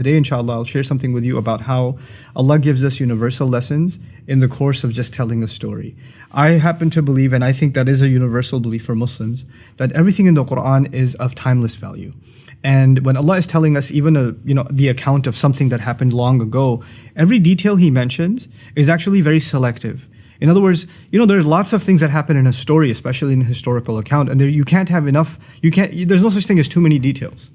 Today, inshallah, I'll share something with you about how Allah gives us universal lessons in the course of just telling a story. I happen to believe, and I think that is a universal belief for Muslims, that everything in the Quran is of timeless value. And when Allah is telling us even the account of something that happened long ago, every detail He mentions is actually very selective. In other words, there's lots of things that happen in a story, especially in a historical account, and you can't have enough. There's no such thing as too many details.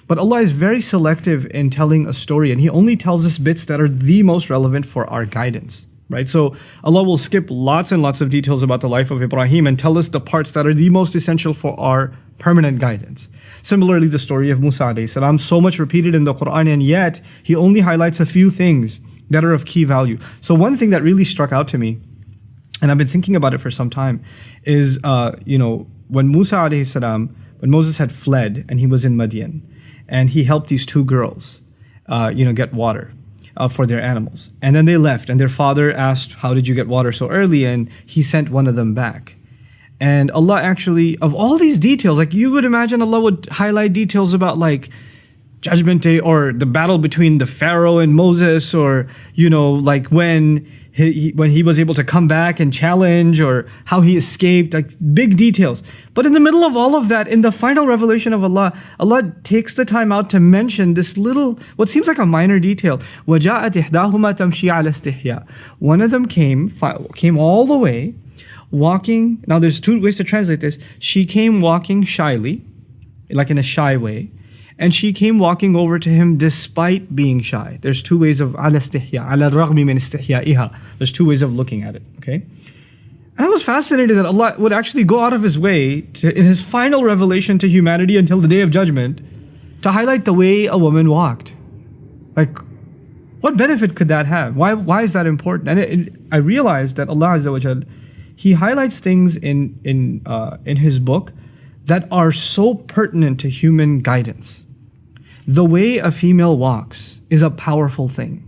But Allah is very selective in telling a story, and He only tells us bits that are the most relevant for our guidance, right? So Allah will skip lots and lots of details about the life of Ibrahim and tell us the parts that are the most essential for our permanent guidance. Similarly, the story of Musa alayhi salam, so much repeated in the Quran, and yet He only highlights a few things that are of key value. So one thing that really struck out to me, and I've been thinking about it for some time, is when Musa alayhi salam, when Moses had fled and he was in Madian, and he helped these two girls, get water for their animals. And then they left, and their father asked, "How did you get water so early?" And he sent one of them back. And Allah actually, of all these details, like you would imagine Allah would highlight details about like Judgment Day or the battle between the Pharaoh and Moses, or, like when he was able to come back and challenge, or how he escaped, like big details. But in the middle of all of that, in the final revelation of Allah, Allah takes the time out to mention this little, what seems like a minor detail. وَجَاءَتْ إِحْدَاهُمَا تَمْشِي عَلَى اسْتِحْيَاءٍ. One of them came all the way, walking. Now there's two ways to translate this. She came walking shyly, like in a shy way. And she came walking over to him despite being shy. There's two ways of ala istihya, ala raghmi min istihyaiha. There's two ways of looking at it, okay? And I was fascinated that Allah would actually go out of His way in His final revelation to humanity until the Day of Judgment to highlight the way a woman walked. Like, what benefit could that have? Why is that important? And I realized that Allah Azza wa Jal, He highlights things in His book that are so pertinent to human guidance. The way a female walks is a powerful thing.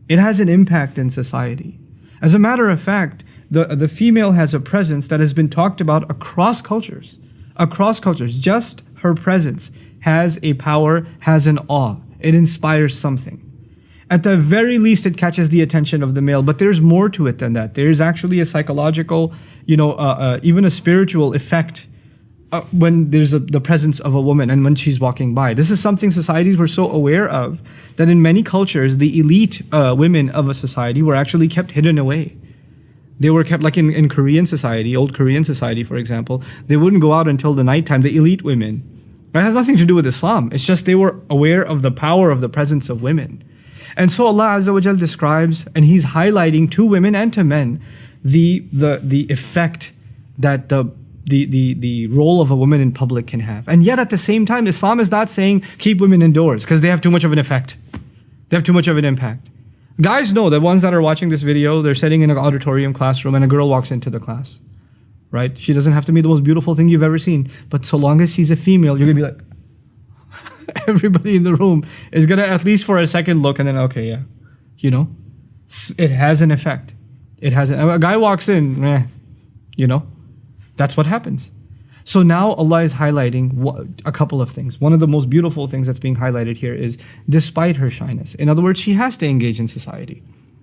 It has an impact in society. As a matter of fact, the female has a presence that has been talked about across cultures. Across cultures, just her presence has a power, has an awe. It inspires something. At the very least, it catches the attention of the male, but there's more to it than that. There's actually a psychological, even a spiritual effect when there's the presence of a woman and when she's walking by. This is something societies were so aware of that in many cultures, the elite women of a society were actually kept hidden away. They were kept, like in Korean society, old Korean society, for example, they wouldn't go out until the nighttime, the elite women. That has nothing to do with Islam. It's just they were aware of the power of the presence of women. And so Allah Azza wa Jal describes, and He's highlighting to women and to men, the effect that the role of a woman in public can have. And yet at the same time, Islam is not saying keep women indoors because they have too much of an effect. They have too much of an impact. Guys know, the ones that are watching this video, they're sitting in an auditorium classroom and a girl walks into the class, right? She doesn't have to be the most beautiful thing you've ever seen, but so long as she's a female, you're gonna be like, everybody in the room is gonna at least for a second look and then, okay, yeah, it has an effect. A guy walks in, that's what happens. So now Allah is highlighting a couple of things. One of the most beautiful things that's being highlighted here is despite her shyness. In other words, she has to engage in society.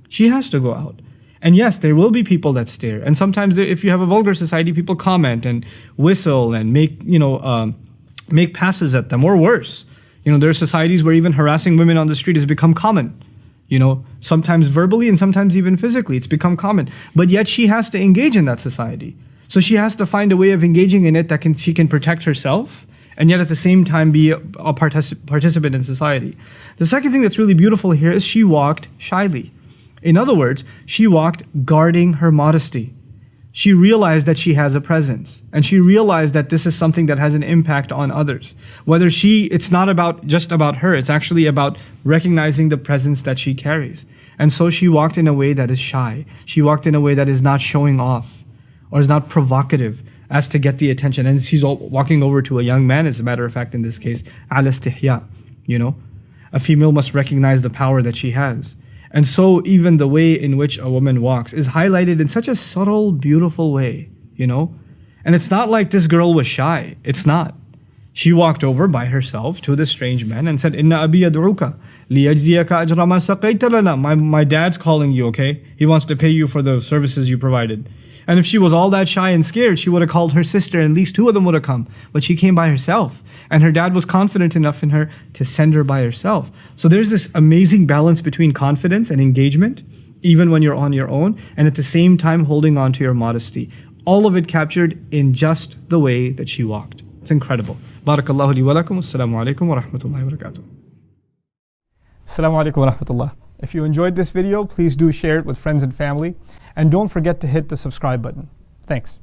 She has to go out. And yes, there will be people that stare. And sometimes if you have a vulgar society, people comment and whistle and make passes at them, or worse. There are societies where even harassing women on the street has become common. Sometimes verbally and sometimes even physically, it's become common. But yet she has to engage in that society. So she has to find a way of engaging in it that she can protect herself and yet at the same time be a participant in society. The second thing that's really beautiful here is she walked shyly. In other words, she walked guarding her modesty. She realized that she has a presence, and she realized that this is something that has an impact on others. It's not just about her, it's actually about recognizing the presence that she carries. And so she walked in a way that is shy. She walked in a way that is not showing off or is not provocative as to get the attention. And she's walking over to a young man, as a matter of fact, in this case, ala istihya, A female must recognize the power that she has. And so even the way in which a woman walks is highlighted in such a subtle, beautiful way, And it's not like this girl was shy. It's not. She walked over by herself to the strange man and said, "Inna abi yad'uka." لِيَجْزِيَكَ أَجْرَ مَا سَقَيْتَ لَنَا. My dad's calling you, okay? He wants to pay you for the services you provided. And if she was all that shy and scared, she would have called her sister, and at least two of them would have come. But she came by herself. And her dad was confident enough in her to send her by herself. So there's this amazing balance between confidence and engagement, even when you're on your own, and at the same time holding on to your modesty. All of it captured in just the way that she walked. It's incredible. Barakallahu li wa lakum. Assalamu alaikum wa rahmatullahi wa barakatuh. Assalamu alaikum wa rahmatullah. If you enjoyed this video, please do share it with friends and family. And don't forget to hit the subscribe button. Thanks.